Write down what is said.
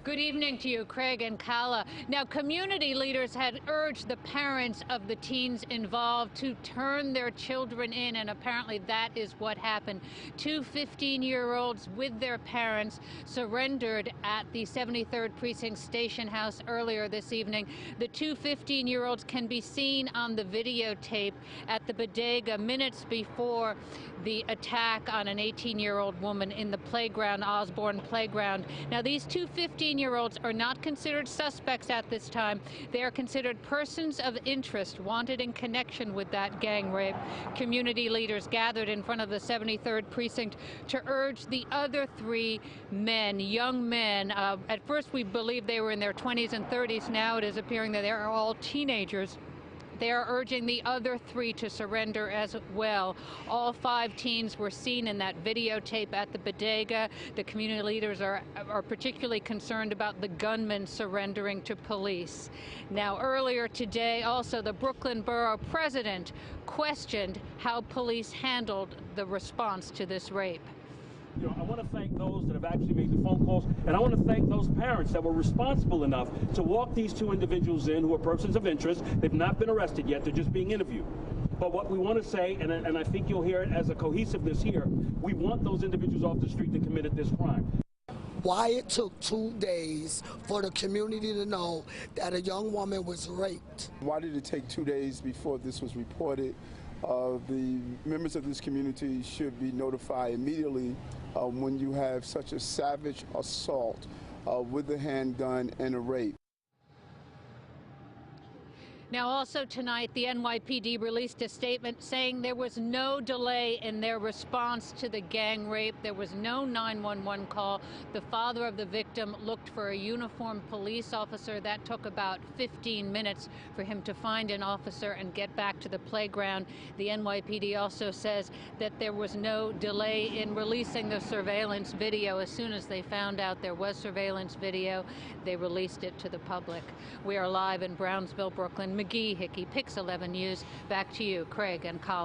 Good evening to you, Craig and Kala. Now, community leaders had urged the parents of the teens involved to turn their children in, and apparently that is what happened. Two 15-year-olds with their parents surrendered at the 73rd Precinct Station House earlier this evening. The two 15-year-olds can be seen on the videotape at the bodega minutes before the attack on an 18-year-old woman in the playground, Osborne Playground. Now, these two 15-year-olds are not considered suspects at this time. They are considered persons of interest wanted in connection with that gang rape. Community leaders gathered in front of the 73rd Precinct to urge the other three men, young men. At first, we believed they were in their 20s and 30s. Now it is appearing that they are all teenagers. They are urging the other three to surrender as well. All five teens were seen in that videotape at the bodega. The community leaders are particularly concerned about the gunman surrendering to police. Now, earlier today, also, the Brooklyn Borough president questioned how police handled the response to this rape. I want to thank those that have actually made the phone calls, and I want to thank those parents that were responsible enough to walk these two individuals in who are persons of interest. They've not been arrested yet. They're just being interviewed. But what we want to say, and I think you'll hear it as a cohesiveness here, we want those individuals off the street that committed this crime. Why it took 2 days for the community to know that a young woman was raped. Why did it take 2 days before this was reported? The members of this community should be notified immediately when you have such a savage assault with a handgun and a rape. Now, also tonight, the NYPD released a statement saying there was no delay in their response to the gang rape. There was no 911 call. The father of the victim looked for a uniformed police officer. That took about 15 minutes for him to find an officer and get back to the playground. The NYPD also says that there was no delay in releasing the surveillance video. As soon as they found out there was surveillance video, they released it to the public. We are live in Brownsville, Brooklyn. McGee, Hickey, Pix 11 News. Back to you, Craig and Colin.